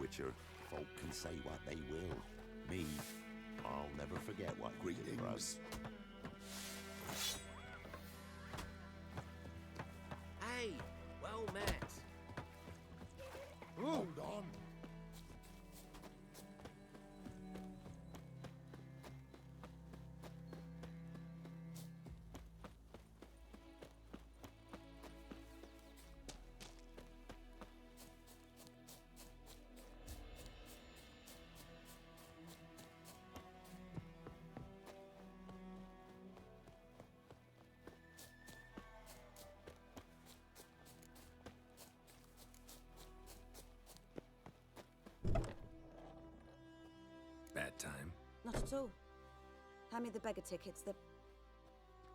Witcher, folk can say what they will. Me, I'll never forget what you did for us. Hey, well met. Hold on. Bad time? Not at all. Hand me the beggar tickets, the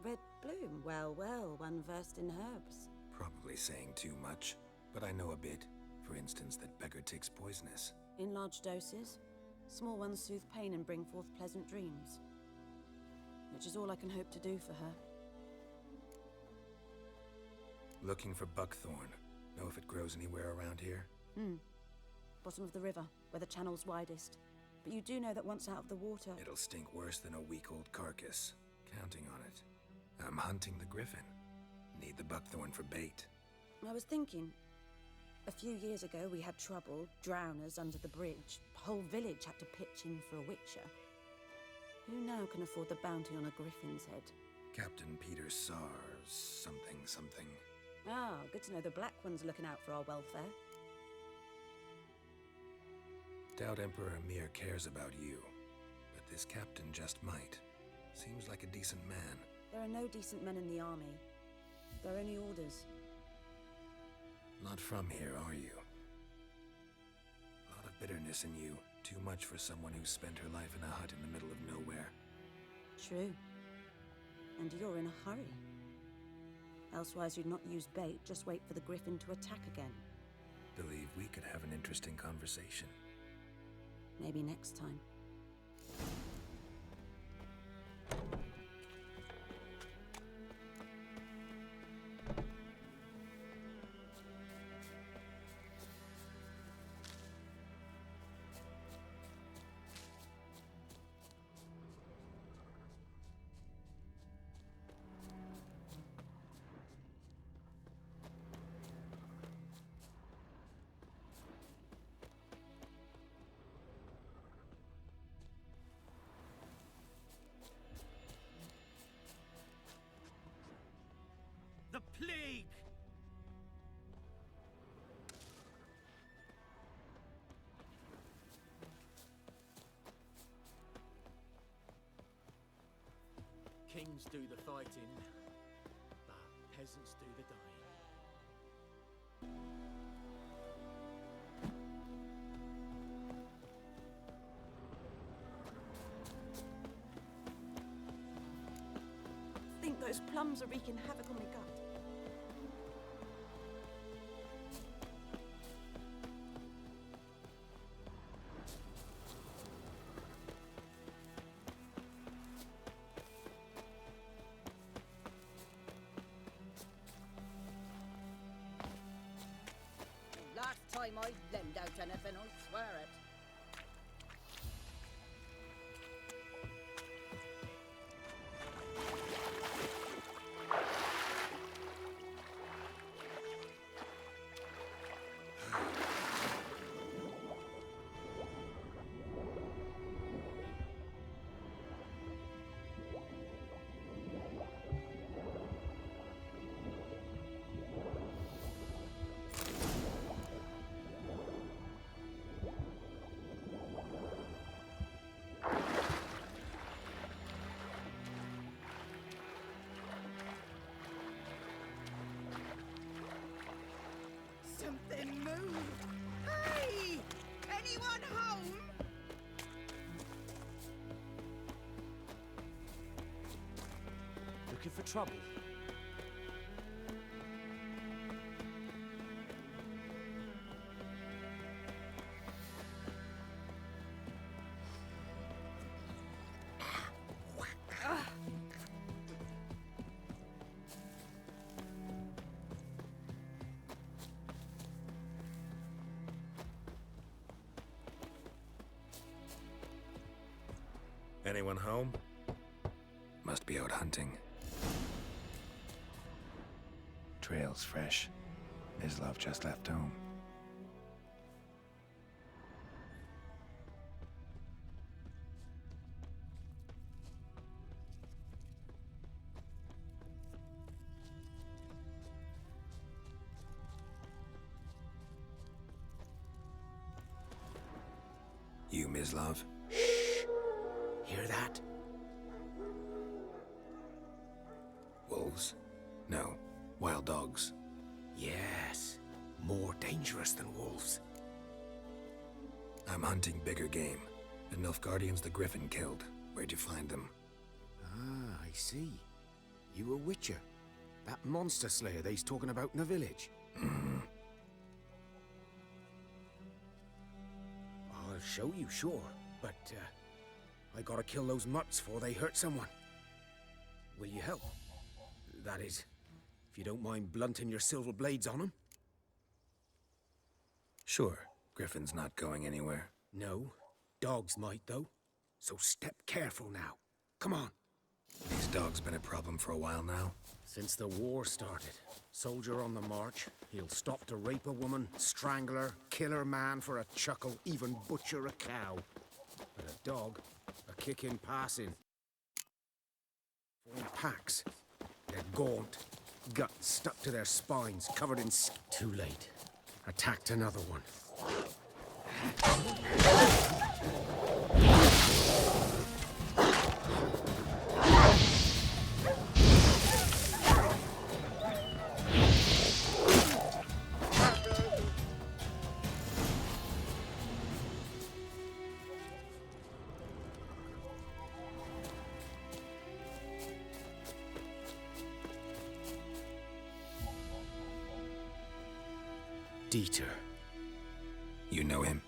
red bloom. Well, well, one versed in herbs. Probably saying too much, but I know a bit. For instance, that beggar tick's poisonous. In large doses. Small ones soothe pain and bring forth pleasant dreams. Which is all I can hope to do for her. Looking for buckthorn. Know if it grows anywhere around here? Bottom of the river, where the channel's widest. But you do know that once out of the water... It'll stink worse than a week-old carcass. Counting on it. I'm hunting the griffin. Need the buckthorn for bait. I was thinking... A few years ago we had trouble, drowners under the bridge. The whole village had to pitch in for a witcher. Who now can afford the bounty on a griffin's head? Captain Peter Sars, something. Ah, good to know the Black One's looking out for our welfare. Doubt Emperor Emir cares about you, but this captain just might. Seems like a decent man. There are no decent men in the army. There are only orders. Not from here, are you? A lot of bitterness in you. Too much for someone who spent her life in a hut in the middle of nowhere. True. And you're in a hurry. Elsewise you'd not use bait, just wait for the griffin to attack again. Believe we could have an interesting conversation. Maybe next time. The plague! Kings do the fighting, but peasants do the dying. I think those plums are wreaking havoc on my gut. Last time I lend out anything, I swear it. Something moved. Hey! Anyone home? Looking for trouble? Anyone home? Must be out hunting. Trail's fresh. Mislav just left home. You, Mislav? Hear that? Wolves? No. Wild dogs. Yes. More dangerous than wolves. I'm hunting bigger game. The Nilfgaardians the Griffin killed. Where'd you find them? Ah, I see. You a witcher. That monster slayer they's talking about in the village. Mm-hmm. I'll show you, sure. But, I gotta kill those mutts before they hurt someone. Will you help? That is, if you don't mind blunting your silver blades on them. Sure. Griffin's not going anywhere. No. Dogs might, though. So step careful now. Come on. These dogs been a problem for a while now. Since the war started, soldier on the march, he'll stop to rape a woman, strangle her, kill her man for a chuckle, even butcher a cow. But a dog, a kick in passing. Form packs. They're gaunt, guts stuck to their spines, covered in Too late. Attacked another one. Dieter. You know him?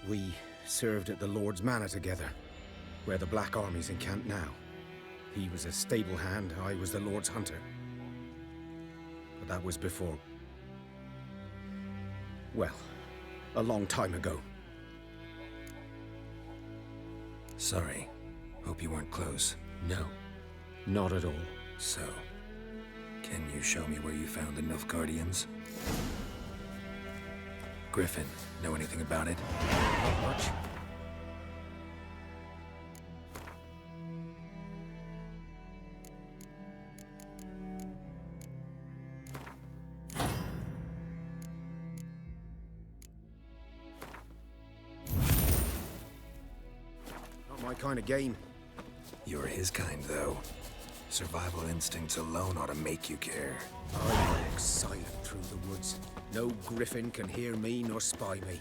We served at the Lord's Manor together, where the Black Army's encamped now. He was a stable hand, I was the Lord's hunter. But that was before... well, a long time ago. Sorry. Hope you weren't close. No, not at all. So, can you show me where you found the Nilfgaardians? Griffin, know anything about it? Not much. Not my kind of game. You're his kind, though. Survival instincts alone ought to make you care. I walk silent through the woods. No griffin can hear me nor spy me.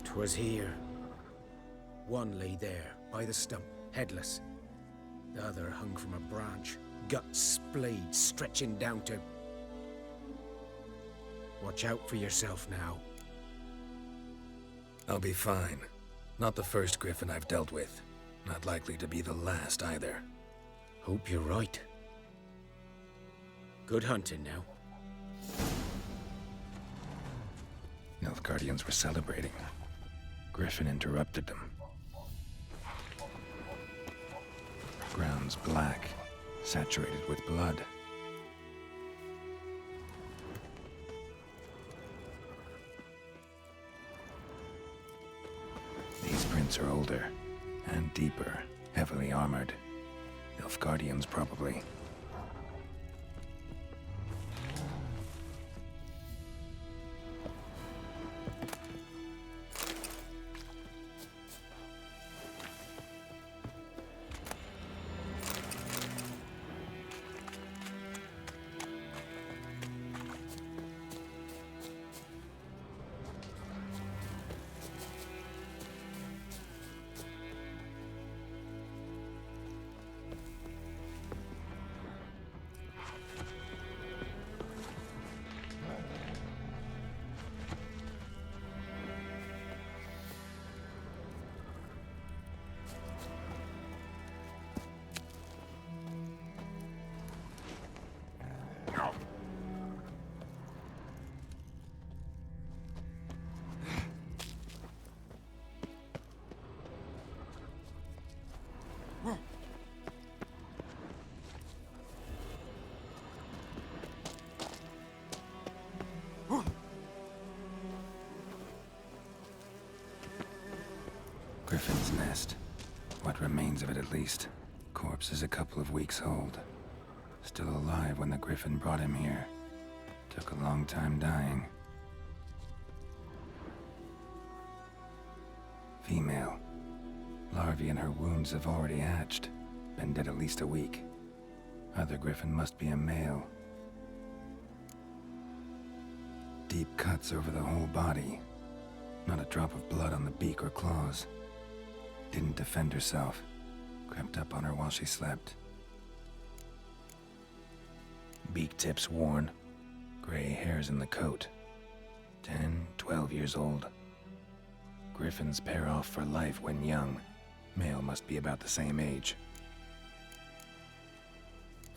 "'Twas here. One lay there, by the stump, headless. The other hung from a branch, guts splayed, stretching down to... Watch out for yourself now. I'll be fine. Not the first Griffin I've dealt with. Not likely to be the last, either. Hope you're right. Good hunting now." Nilfgaardians were celebrating. Griffin interrupted them. Ground's black, saturated with blood. These prints are older and deeper, heavily armored. Nilfgaardians, probably. What remains of it, at least. Corpse is a couple of weeks old. Still alive when the Griffin brought him here. Took a long time dying. Female. Larvae in her wounds have already hatched. Been dead at least a week. Other Griffin must be a male. Deep cuts over the whole body. Not a drop of blood on the beak or claws. Didn't defend herself. Crept up on her while she slept. Beak tips worn. Gray hairs in the coat. 10, 12 years old. Griffins pair off for life when young. Male must be about the same age.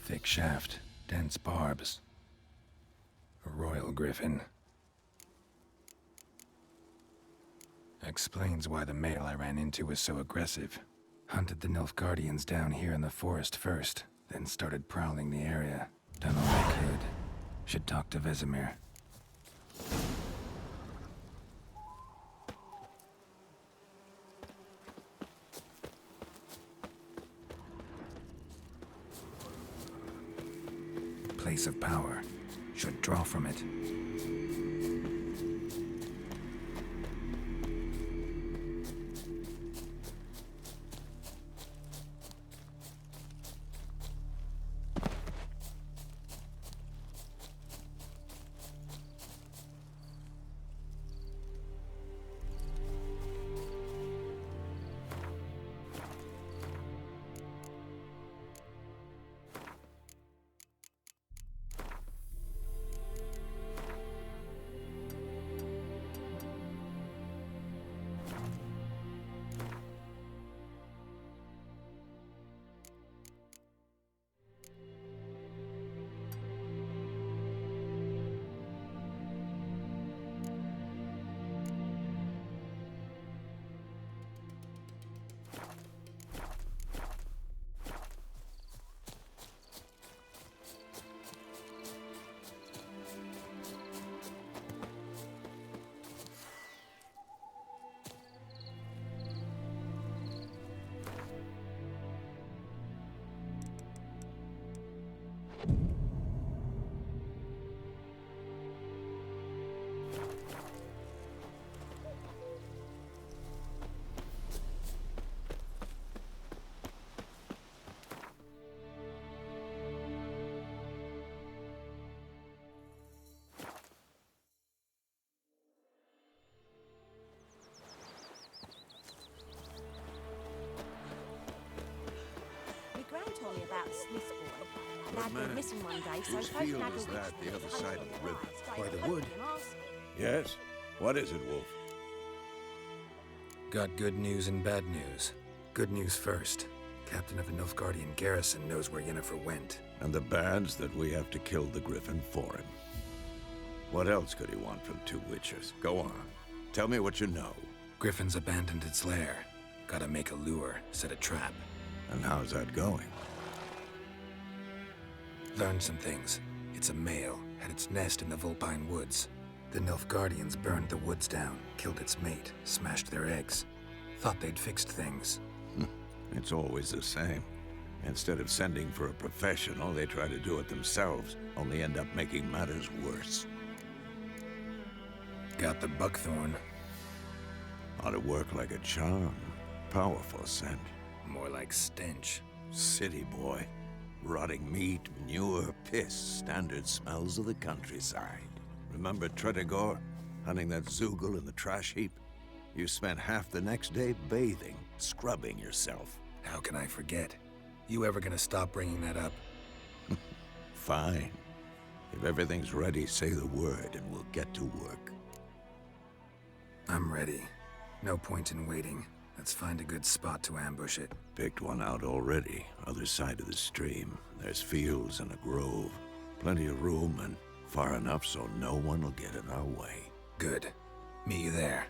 Thick shaft, dense barbs. A royal griffin. Explains why the male I ran into was so aggressive. Hunted the Nilfgaardians down here in the forest first, then started prowling the area. Done all I could. Should talk to Vesemir. Place of power. Should draw from it. Gran told me about a Smith boy. Lad man, went missing one day, so whose folk field nagged is which that, the was other side of the river? By the wood. Yes? What is it, Wolf? Got good news and bad news. Good news first. Captain of the Nilfgaardian garrison knows where Yennefer went. And the bad's that we have to kill the Griffin for him. What else could he want from two witches? Go on. Tell me what you know. Griffin's abandoned its lair. Gotta make a lure, set a trap. And how's that going? Learned some things. It's a male, had its nest in the Vulpine Woods. The Nilfgaardians burned the woods down, killed its mate, smashed their eggs. Thought they'd fixed things. It's always the same. Instead of sending for a professional, they try to do it themselves, only end up making matters worse. Got the buckthorn. Ought to work like a charm. Powerful scent. More like stench. City boy. Rotting meat, manure, piss, standard smells of the countryside. Remember Tretogor? Hunting that Zoogle in the trash heap? You spent half the next day bathing, scrubbing yourself. How can I forget? You ever gonna stop bringing that up? Fine. If everything's ready, say the word and we'll get to work. I'm ready. No point in waiting. Let's find a good spot to ambush it. Picked one out already, other side of the stream. There's fields and a grove. Plenty of room and far enough so no one will get in our way. Good. Meet you there.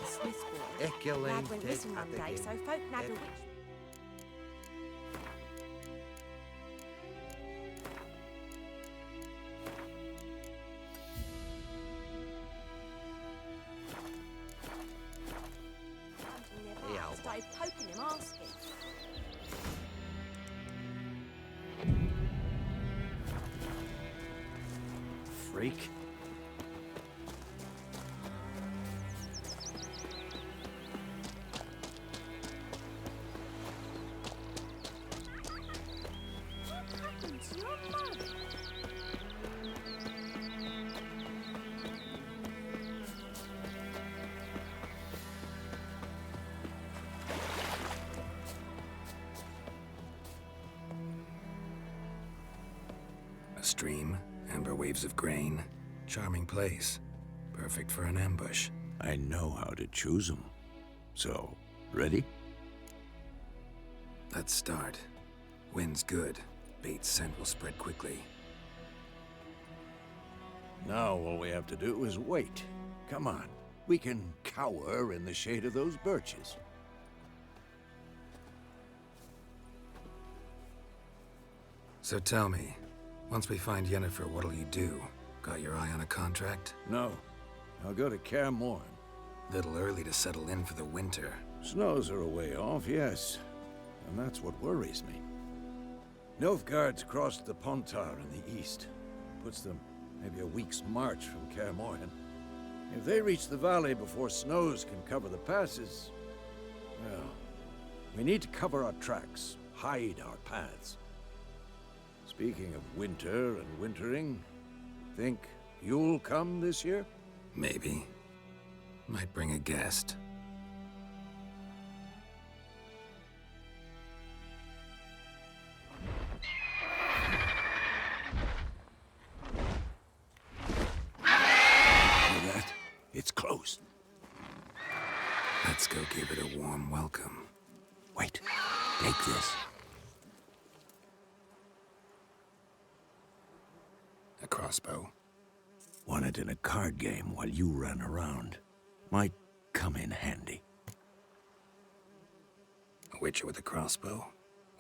the Swiss boy. Eculain Lad went ted missing one day, atagin. so folk nabbed a Et- witch. Hey, Al. Started poking him, asking. Freak. What happened to your mum? A stream, amber waves of grain. Charming place. Perfect for an ambush. I know how to choose them. So, ready? Let's start. Wind's good. Bait's scent will spread quickly. Now all we have to do is wait. Come on. We can cower in the shade of those birches. So tell me, once we find Yennefer, what'll you do? Got your eye on a contract? No. I'll go to Kaer Morhen. Little early to settle in for the winter. Snows are a way off, yes. And that's what worries me. Nilfgaard's crossed the Pontar in the east. Puts them maybe a week's march from Kaer Morhen. If they reach the valley before snows can cover the passes, well, we need to cover our tracks, hide our paths. Speaking of winter and wintering, think you'll come this year? Maybe. Might bring a guest. Hear that? It's close. Let's go give it a warm welcome. Wait, take this. A crossbow. Won it in a card game while you ran around. Might come in handy. A witcher with a crossbow?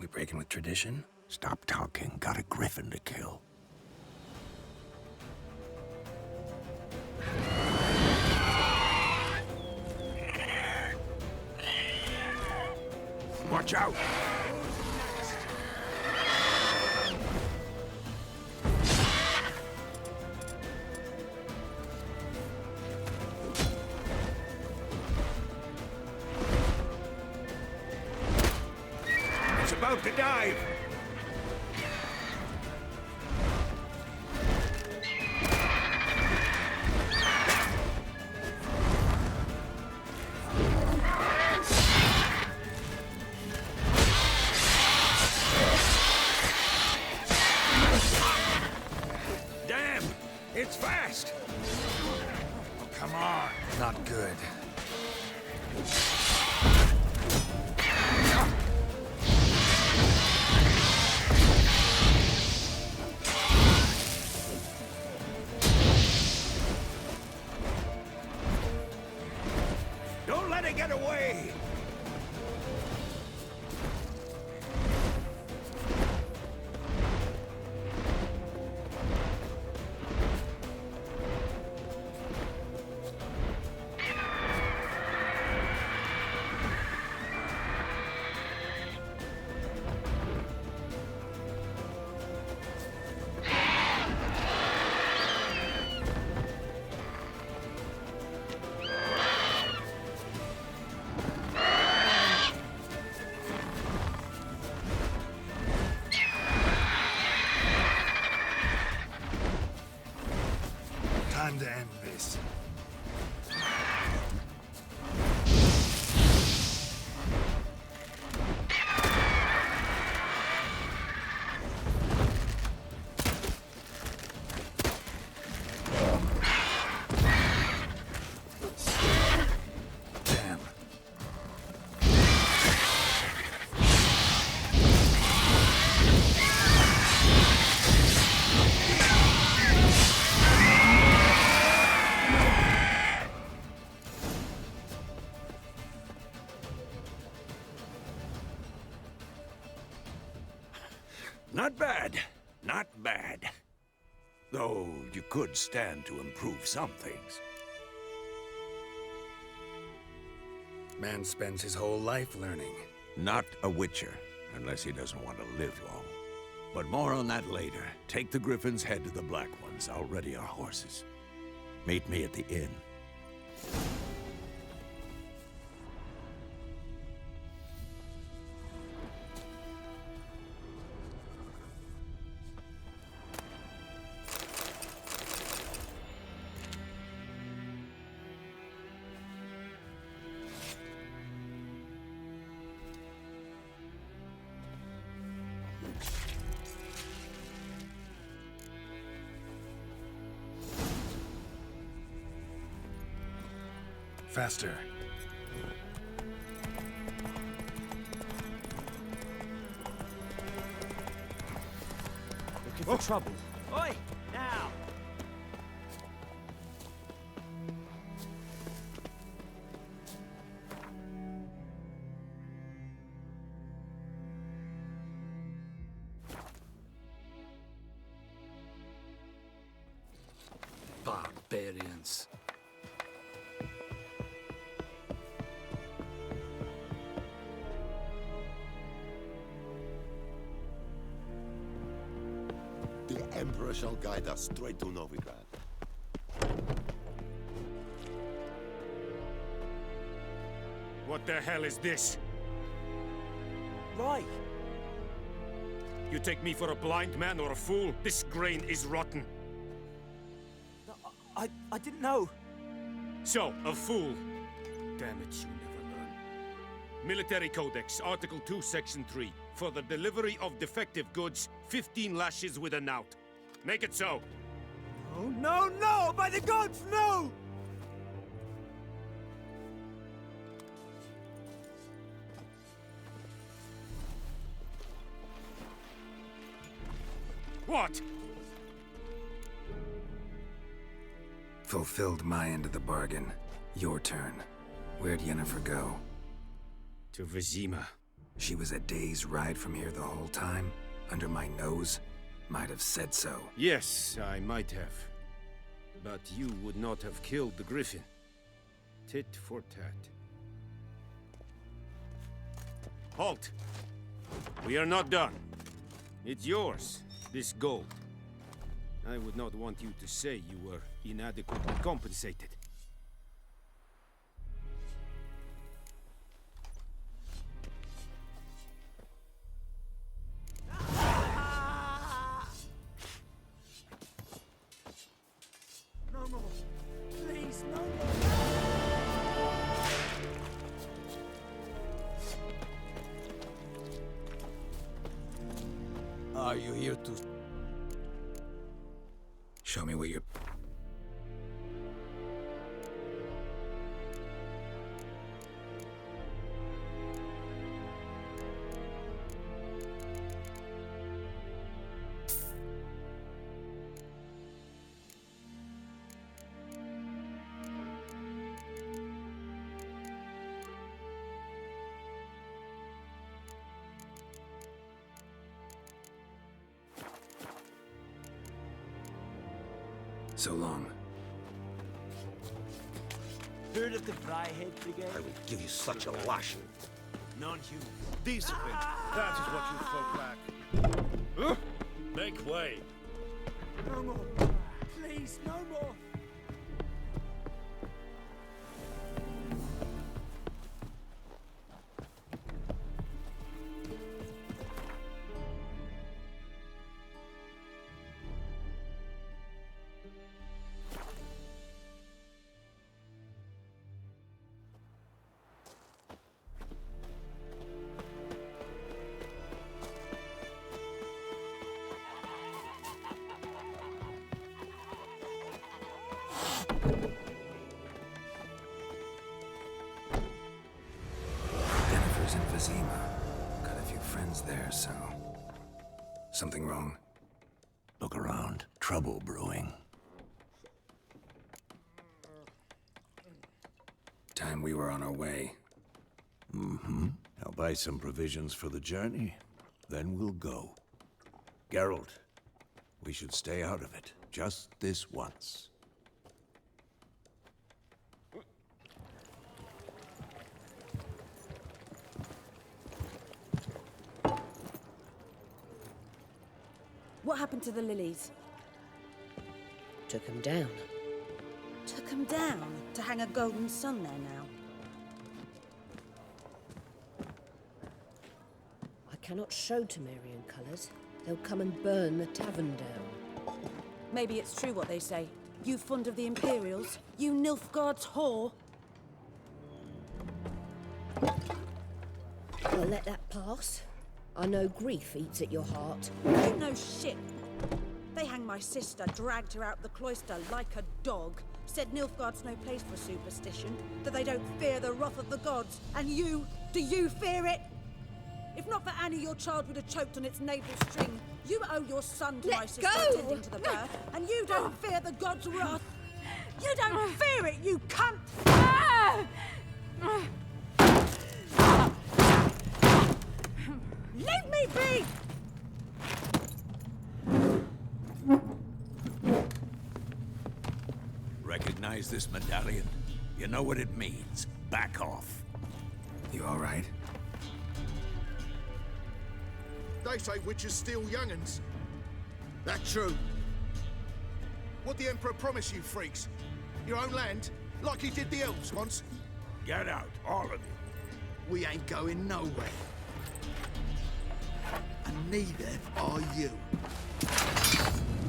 We breaking with tradition? Stop talking. Got a griffin to kill. Watch out! It's about to dive! Damn! It's fast! Oh, come on! Not good. Don't let it get away! Not bad. Not bad. Though you could stand to improve some things. Man spends his whole life learning. Not a witcher, unless he doesn't want to live long. But more on that later. Take the Griffin's head to the Black Ones. I'll ready our horses. Meet me at the inn. Faster. Looking for trouble. Oi! Now! Barbarians. The Emperor shall guide us straight to Novigrad. What the hell is this? Right! You take me for a blind man or a fool? This grain is rotten. No, I didn't know. So, a fool. Damn it, you never learn. Military Codex, Article 2, Section 3. For the delivery of defective goods, 15 lashes with a knout. Make it so. Oh, no, no! By the gods, no! What? Fulfilled my end of the bargain. Your turn. Where'd Yennefer go? To Vizima. She was a day's ride from here the whole time? Under my nose? Might have said so. Yes, I might have. But you would not have killed the Griffin. Tit for tat. Halt! We are not done. It's yours, this gold. I would not want you to say you were inadequately compensated. No more. Please, no more. Are you here to... Show me what you're... So long. Heard of the Fryhead Brigade? I will give you such a lashing. Non-human. Discipline. That is what you folk lack. Make way. No more. Please, no more. Yennefer's in Vizima. Got a few friends there, so... Something wrong? Look around. Trouble brewing. Time we were on our way. Mm-hmm. I'll buy some provisions for the journey. Then we'll go. Geralt, we should stay out of it, just this once. What happened to the lilies? Took him down. Took them down to hang a golden sun there now. I cannot show Temerian colours. They'll come and burn the tavern down. Maybe it's true what they say. You fond of the Imperials? You Nilfgaard's whore? I'll let that pass. I know grief eats at your heart. You know shit. They hanged my sister, dragged her out the cloister like a dog. Said Nilfgaard's no place for superstition, that they don't fear the wrath of the gods. And you, do you fear it? If not for Annie, your child would have choked on its navel string. You owe your son to my sister attending to the birth, and you don't fear the gods' wrath. You don't fear it, you cunt! Leave me be! Recognize this medallion? You know what it means. Back off. You all right? They say witches steal young'uns. That true? What the Emperor promise you, freaks? Your own land? Like he did the elves once? Get out, all of you. We ain't going nowhere. And neither are you.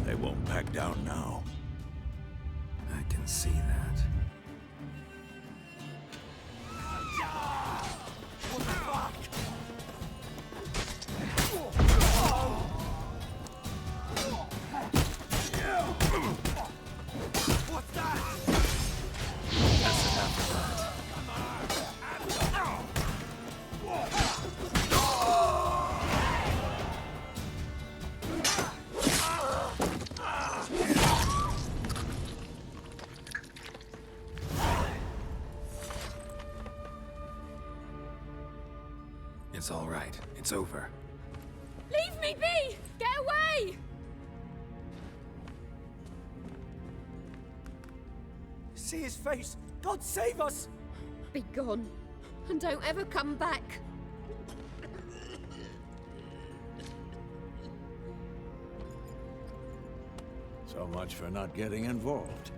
They won't back down now. I can see that. It's all right. It's over. Leave me be! Get away! See his face! God save us! Be gone, and don't ever come back. So much for not getting involved.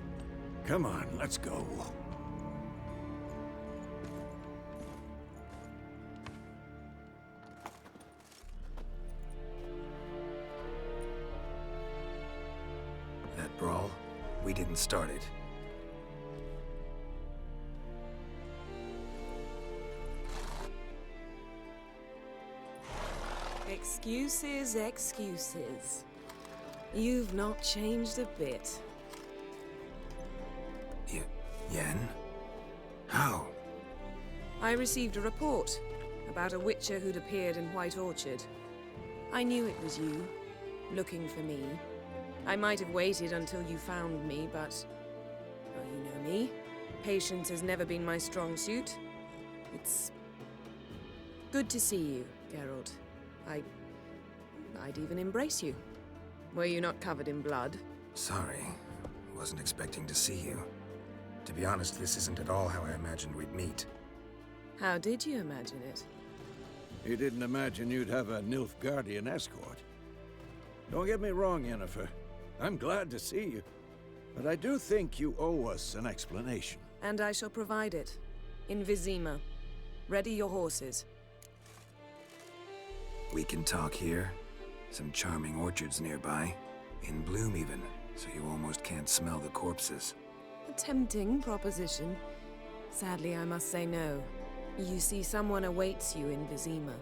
Come on, let's go. That brawl, we didn't start it. Excuses, excuses. You've not changed a bit. Yen? How? I received a report about a witcher who'd appeared in White Orchard. I knew it was you, looking for me. I might have waited until you found me, but... well, you know me. Patience has never been my strong suit. It's... good to see you, Geralt. I'd even embrace you. Were you not covered in blood? Sorry. Wasn't expecting to see you. To be honest, this isn't at all how I imagined we'd meet. How did you imagine it? You didn't imagine you'd have a Nilfgaardian escort. Don't get me wrong, Yennefer. I'm glad to see you. But I do think you owe us an explanation. And I shall provide it. In Vizima. Ready your horses. We can talk here. Some charming orchards nearby. In bloom even, so you almost can't smell the corpses. A tempting proposition. Sadly, I must say no. You see, someone awaits you in Vizima.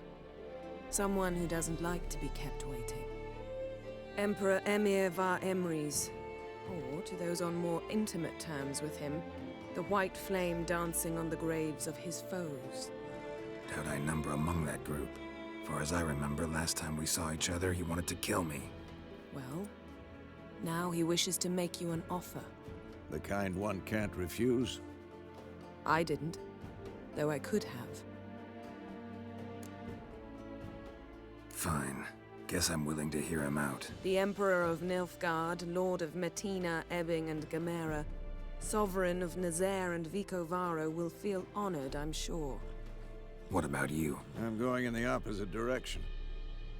Someone who doesn't like to be kept waiting. Emperor Emir var Emrys. Or, to those on more intimate terms with him, the white flame dancing on the graves of his foes. Doubt I number among that group. Far as I remember, last time we saw each other, he wanted to kill me. Well, now he wishes to make you an offer. The kind one can't refuse? I didn't, though I could have. Fine. Guess I'm willing to hear him out. The Emperor of Nilfgaard, Lord of Metina, Ebbing, and Gamera, Sovereign of Nazaire and Vicovaro will feel honored, I'm sure. What about you? I'm going in the opposite direction.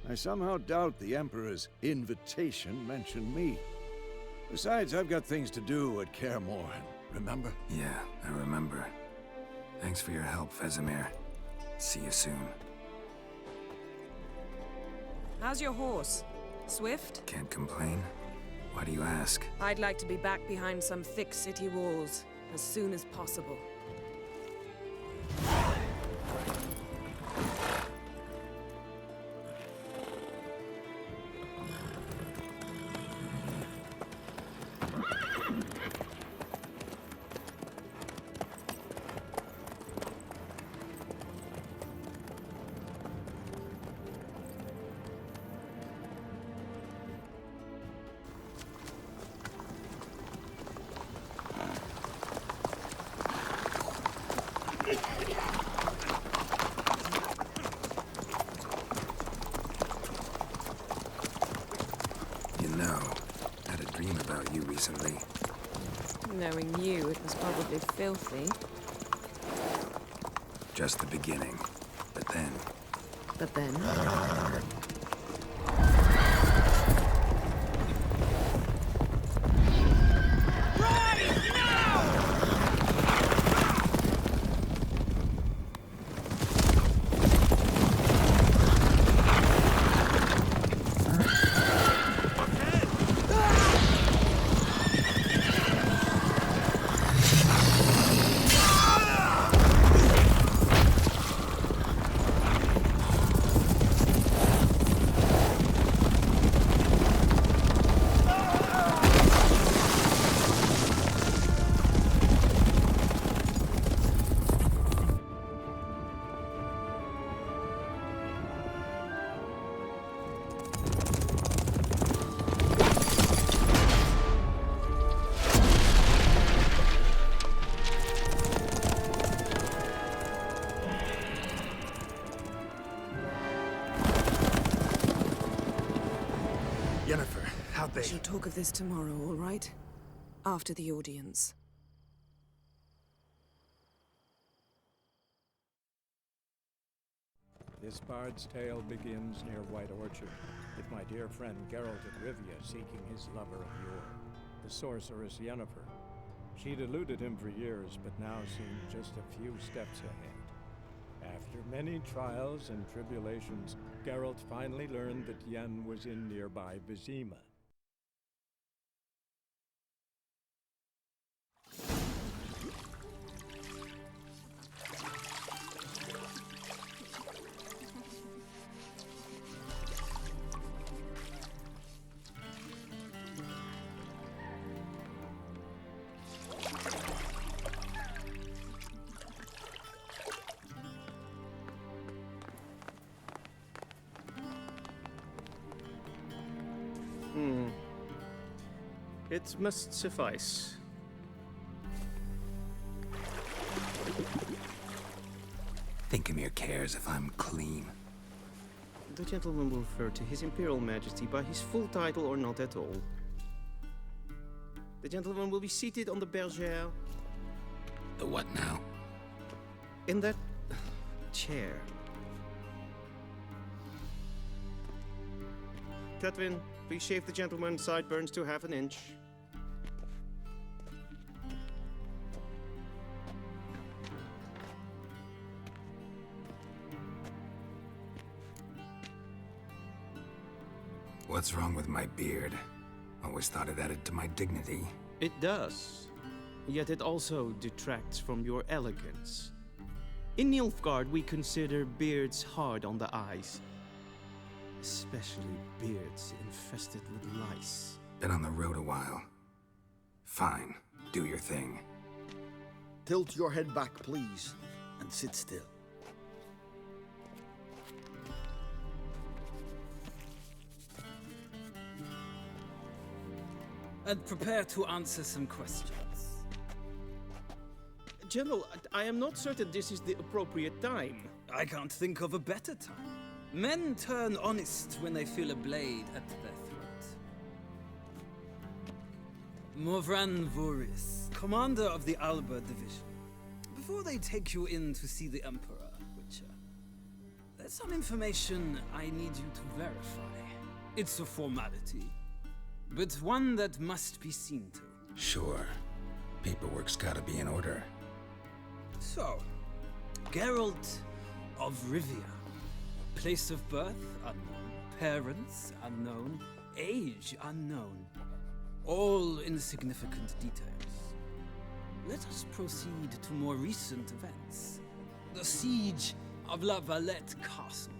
I somehow doubt the Emperor's invitation mentioned me. Besides, I've got things to do at Kaer Morhen, remember? Yeah, I remember. Thanks for your help, Vesemir. See you soon. How's your horse? Swift? Can't complain. Why do you ask? I'd like to be back behind some thick city walls as soon as possible. You know, I had a dream about you recently. Knowing you, it was probably filthy. Just the beginning. But then... But then... Yennefer, how'd they... We'll talk of this tomorrow, all right? After the audience. This bard's tale begins near White Orchard, with my dear friend Geralt of Rivia seeking his lover of yore, the sorceress Yennefer. She'd eluded him for years, but now seemed just a few steps ahead. After many trials and tribulations, Geralt finally learned that Yen was in nearby Vizima. It must suffice. Thinkemere cares if I'm clean. The gentleman will refer to His Imperial Majesty by his full title or not at all. The gentleman will be seated on the bergère. The what now? In that chair. Catwin, please shave the gentleman's sideburns to half an inch. What's wrong with my beard? Always thought it added to my dignity. It does. Yet it also detracts from your elegance. In Nilfgaard, we consider beards hard on the eyes. Especially beards infested with lice. Been on the road a while. Fine, do your thing. Tilt your head back, please, and sit still. And prepare to answer some questions. General, I am not certain this is the appropriate time. I can't think of a better time. Men turn honest when they feel a blade at their throat. Morvran Voris, commander of the Alba Division. Before they take you in to see the Emperor, Witcher, there's some information I need you to verify. It's a formality, but one that must be seen to. Sure. Paperwork's gotta be in order. So, Geralt of Rivia. Place of birth unknown. Parents unknown. Age unknown. All insignificant details. Let us proceed to more recent events. The siege of La Valette Castle.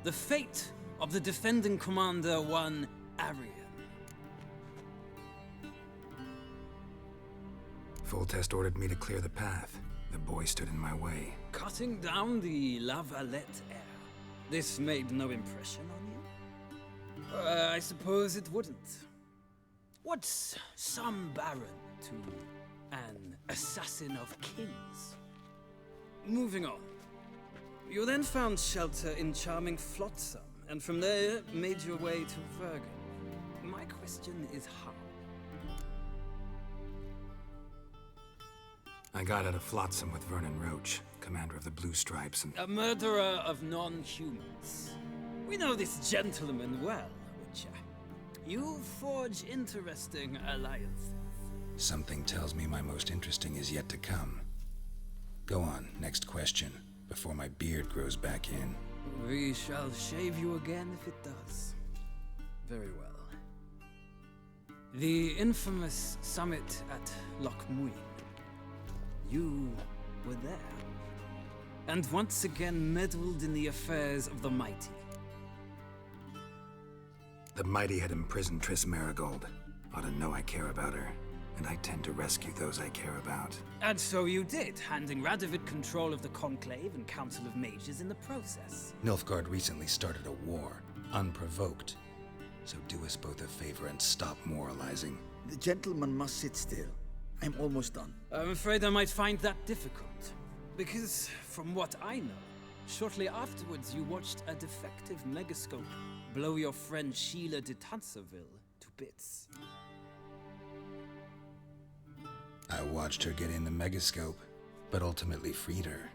The fate of the defending commander, one Arian. Foltest ordered me to clear the path. The boy stood in my way. Cutting down the La Valette heir. This made no impression on you? I suppose it wouldn't. What's some baron to an assassin of kings? Moving on. You then found shelter in charming Flotsam, and from there made your way to Vergen. My question is how? I got out of Flotsam with Vernon Roach, commander of the Blue Stripes, and... A murderer of non-humans. We know this gentleman well, Witcher. You forge interesting alliances. Something tells me my most interesting is yet to come. Go on, next question, before my beard grows back in. We shall shave you again if it does. Very well. The infamous summit at Loch Muin. You were there. And once again meddled in the affairs of the mighty. The mighty had imprisoned Triss Marigold. Ought to know I care about her, and I tend to rescue those I care about. And so you did, handing Radovid control of the Conclave and Council of Mages in the process. Nilfgaard recently started a war, unprovoked. So do us both a favor and stop moralizing. The gentleman must sit still. I'm almost done. I'm afraid I might find that difficult. Because, from what I know, shortly afterwards you watched a defective megascope blow your friend Sheila de Tanserville to bits. I watched her get in the megascope, but ultimately freed her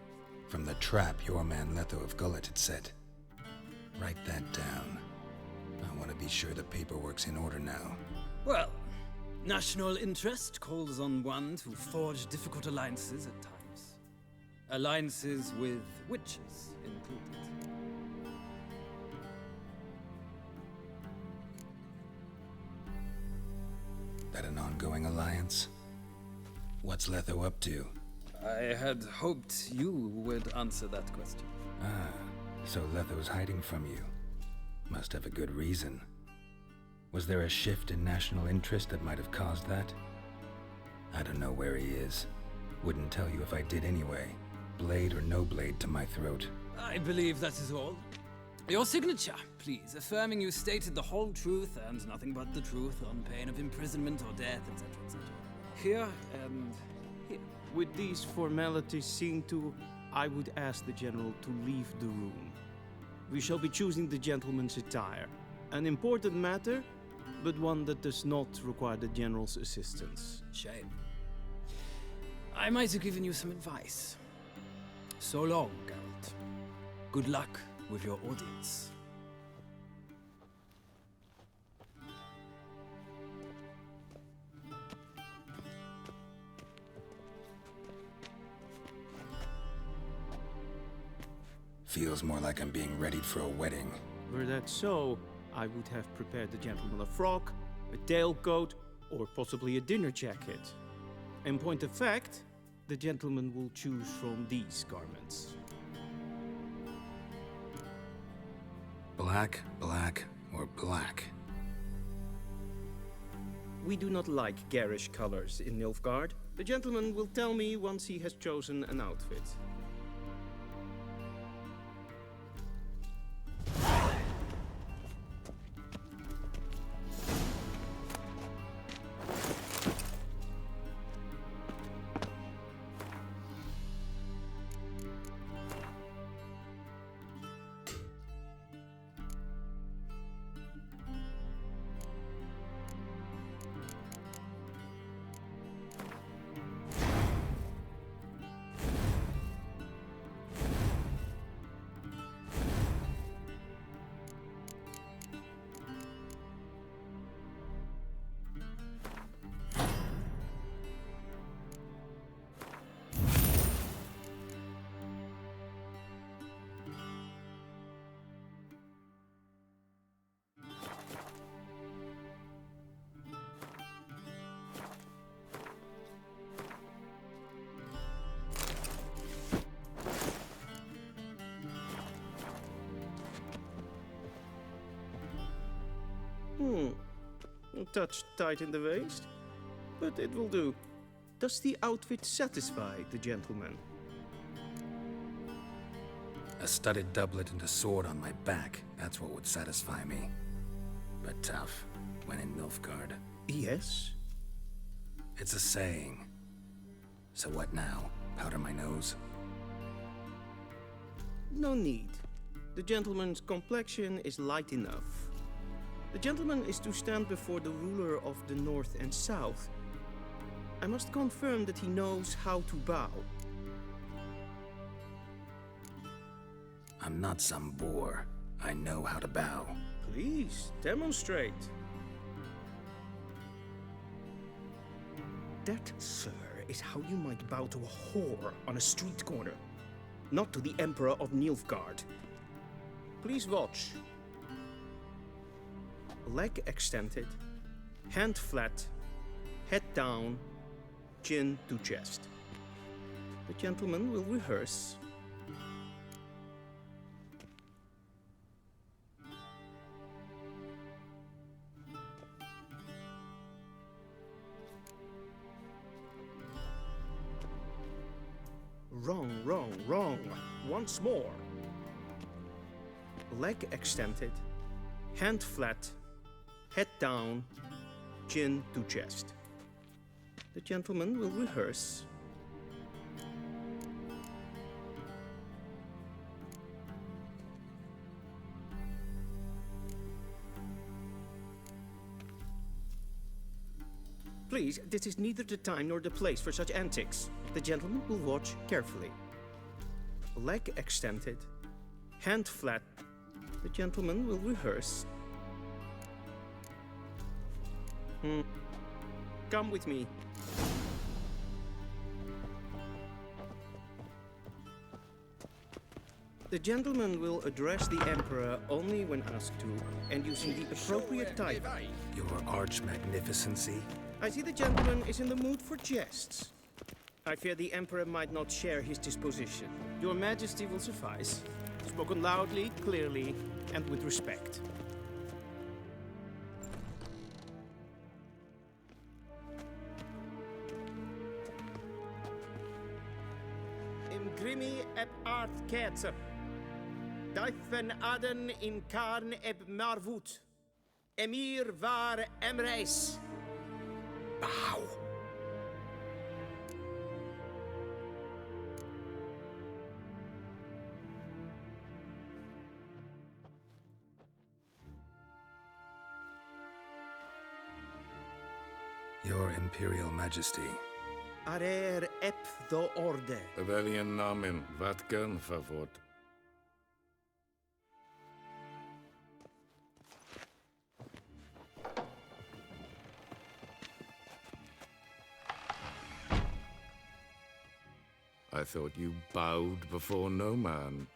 from the trap your man Letho of Gullet had set. Write that down. I want to be sure the paperwork's in order now. Well, national interest calls on one to forge difficult alliances at times. Alliances with witches included. That an ongoing alliance? What's Letho up to? I had hoped you would answer that question. Ah, so Letho's hiding from you. Must have a good reason. Was there a shift in national interest that might have caused that? I don't know where he is. Wouldn't tell you if I did anyway. Blade or no blade to my throat. I believe that is all. Your signature, please, affirming you stated the whole truth and nothing but the truth on pain of imprisonment or death, etc., etc. Here and here. With these formalities seen to, I would ask the general to leave the room. We shall be choosing the gentleman's attire. An important matter, but one that does not require the general's assistance. Shame. I might have given you some advice. So long, Geralt. Good luck with your audience. Feels more like I'm being readied for a wedding. Were that so, I would have prepared the gentleman a frock, a tailcoat, or possibly a dinner jacket. In point of fact, the gentleman will choose from these garments. Black, black, or black? We do not like garish colors in Nilfgaard. The gentleman will tell me once he has chosen an outfit. A touch tight in the waist, but it will do. Does the outfit satisfy the gentleman? A studded doublet and a sword on my back, that's what would satisfy me. But tough, when in Nilfgaard. Yes? It's a saying. So what now? Powder my nose? No need. The gentleman's complexion is light enough. The gentleman is to stand before the ruler of the North and South. I must confirm that he knows how to bow. I'm not some boor. I know how to bow. Please, demonstrate. That, sir, is how you might bow to a whore on a street corner, not to the Emperor of Nilfgaard. Please watch. Leg extended, hand flat, head down, chin to chest. The gentleman will rehearse. Wrong, wrong, wrong. Once more. Leg extended, hand flat, head down, chin to chest. The gentleman will rehearse. Please, this is neither the time nor the place for such antics. The gentleman will watch carefully. Leg extended, hand flat. The gentleman will rehearse. Come with me. The gentleman will address the Emperor only when asked to, and using the appropriate type. Your arch-magnificency? I see the gentleman is in the mood for jests. I fear the Emperor might not share his disposition. Your Majesty will suffice. Spoken loudly, clearly, and with respect. In grimi eb art ketzer. Dijfen aden in karn eb marvoet. Emir var emreis. Bow. Your Imperial Majesty. Arer ep the orde. Welchen Namen? Wat gern favort? I thought you bowed before no man.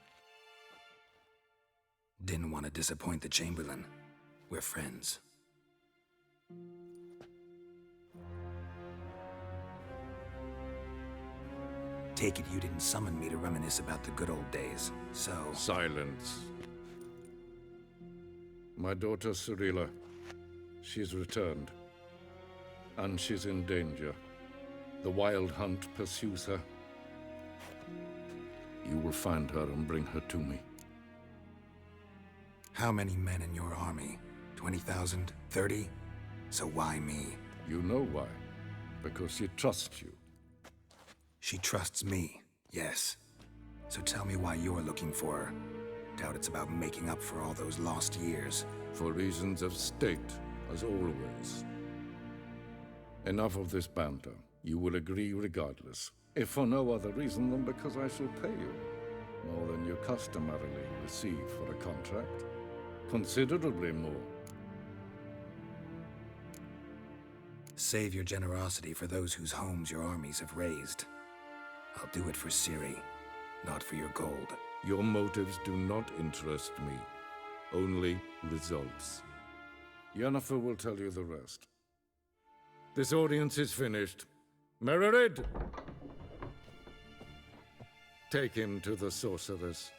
Didn't want to disappoint the Chamberlain. We're friends. Take it you didn't summon me to reminisce about the good old days, so... Silence. My daughter Cyrilla, she's returned. And she's in danger. The Wild Hunt pursues her. You will find her and bring her to me. How many men in your army? 20,000? 30? So why me? You know why. Because she trusts you. She trusts me, yes. So tell me why you're looking for her. Doubt it's about making up for all those lost years. For reasons of state, as always. Enough of this banter. You will agree regardless. If for no other reason than because I shall pay you. More than you customarily receive for a contract. Considerably more. Save your generosity for those whose homes your armies have razed. I'll do it for Ciri, not for your gold. Your motives do not interest me. Only results. Yennefer will tell you the rest. This audience is finished. Mererid! Take him to the sorceress.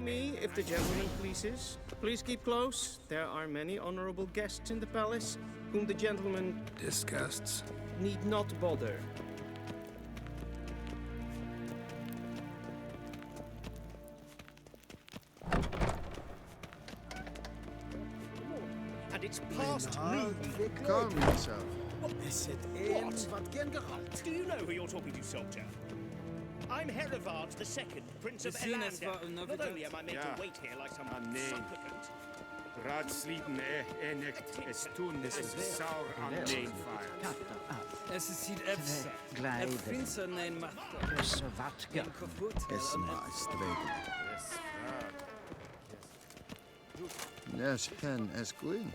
me, if the gentleman pleases. Please keep close. There are many honorable guests in the palace, whom the gentleman Disgusts. need not bother. And it's past noon. Calm yourself. Is it Wat gen gehaald? Do you know who you're talking to, soldier? I'm Herivard II, Prince of Gezien is Elander. wat een Not novitat. only am I made Ja. to wait here like some nee. supplicant. Raadsliden enicht es tun is saur aan mijn vaart. Es ist hier efsa. Glijden. Het prinsen neem macht. Savatka. En kapot. Esma streden. Yes, pen es queen.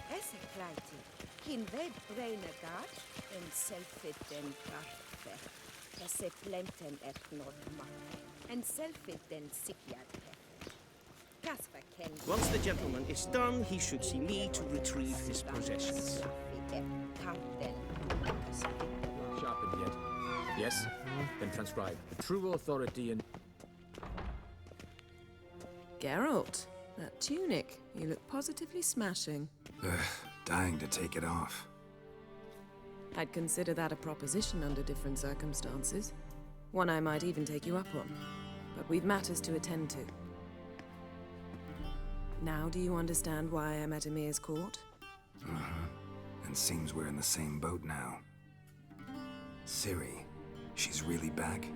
Esse kleiti. Kin ved brenegard en selfit den garfe. Esse plenten et normal. En selfit den sikjad. Kasper ken. Once the gentleman is done, he should see me to retrieve his possessions. Sharpened yet? Yes? Then transcribe. True authority in... Geralt, that tunic. You look positively smashing. Dying to take it off. I'd consider that a proposition under different circumstances. One I might even take you up on. But we've matters to attend to. Now do you understand why I'm at Emir's court? And seems we're in the same boat now. Ciri, she's really back?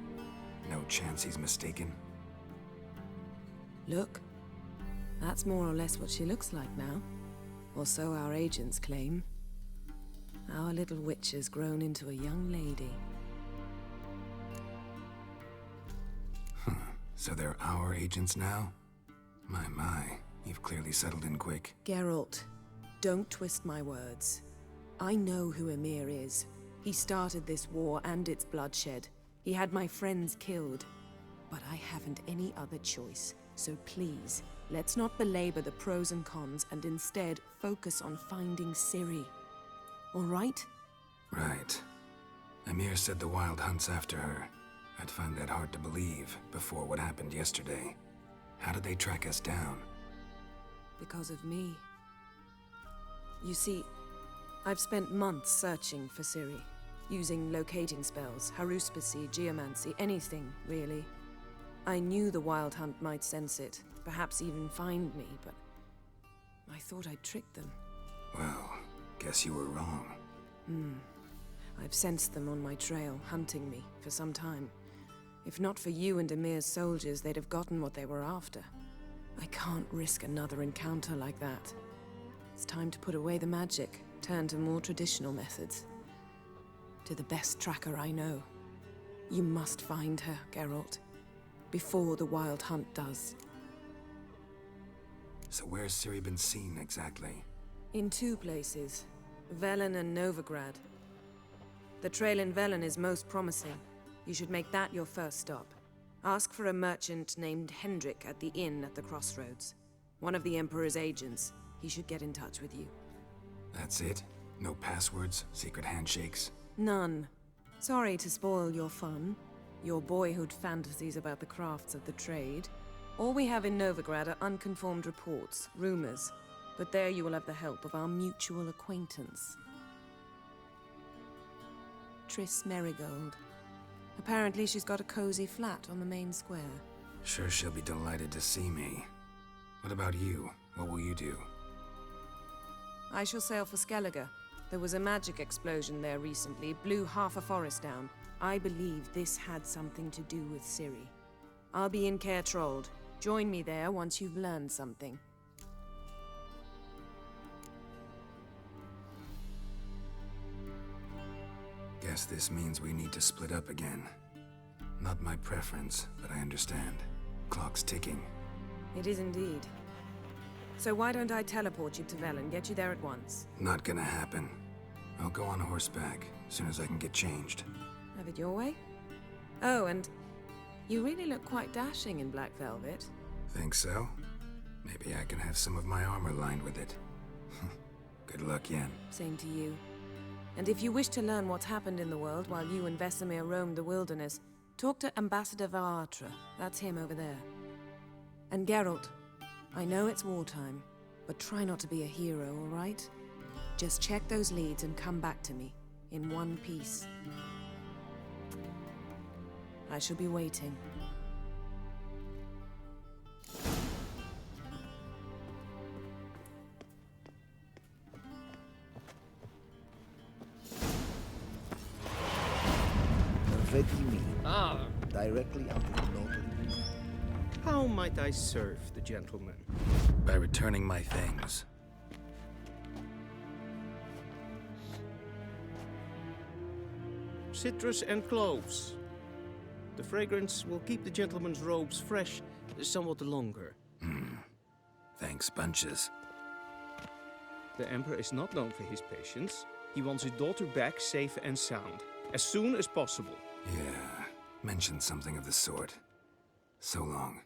No chance he's mistaken? Look, that's more or less what she looks like now. Or so our agents claim. Our little witch has grown into a young lady. So they're our agents now? My, you've clearly settled in quick. Geralt, don't twist my words. I know who Emir is. He started this war and its bloodshed. He had my friends killed. But I haven't any other choice. So please, let's not belabor the pros and cons and instead focus on finding Ciri. All right? Right. Emir said the Wild Hunt's after her. I'd find that hard to believe before what happened yesterday. How did they track us down? Because of me. You see, I've spent months searching for Ciri, using locating spells, haruspicy, geomancy, anything, really. I knew the Wild Hunt might sense it, perhaps even find me, but I thought I'd tricked them. Well, guess you were wrong. I've sensed them on my trail, hunting me, for some time. If not for you and Emir's soldiers, they'd have gotten what they were after. I can't risk another encounter like that. It's time to put away the magic, turn to more traditional methods. To the best tracker I know. You must find her, Geralt. Before the Wild Hunt does. So where's Ciri been seen, exactly? In two places. Velen and Novigrad. The trail in Velen is most promising. You should make that your first stop. Ask for a merchant named Hendrik at the inn at the crossroads. One of the Emperor's agents. He should get in touch with you. That's it? No passwords, secret handshakes? None. Sorry to spoil your fun. Your boyhood fantasies about the crafts of the trade. All we have in Novigrad are unconformed reports, rumors. But there you will have the help of our mutual acquaintance. Triss Merigold. Apparently she's got a cozy flat on the main square. Sure she'll be delighted to see me. What about you? What will you do? I shall sail for Skellige. There was a magic explosion there recently, blew half a forest down. I believe this had something to do with Ciri. I'll be in Caer Trold. Join me there once you've learned something. Guess this means we need to split up again. Not my preference, but I understand. Clock's ticking. It is indeed. So why don't I teleport you to Velen, get you there at once? Not gonna happen. I'll go on horseback, as soon as I can get changed. Have it your way? Oh, and you really look quite dashing in black velvet. Think so? Maybe I can have some of my armor lined with it. Good luck, Yen. Same to you. And if you wish to learn what's happened in the world while you and Vesemir roamed the wilderness, Talk to Ambassador Varatra. That's him over there. And Geralt, I know it's wartime, but try not to be a hero, all right? Just check those leads and come back to me, in one piece. I shall be waiting. Directly under the notary. How might I serve the gentleman? By returning my things. Citrus and cloves. The fragrance will keep the gentleman's robes fresh somewhat longer. Thanks, bunches. The Emperor is not known for his patience. He wants his daughter back safe and sound, as soon as possible. Yeah, mentioned something of the sort. So long.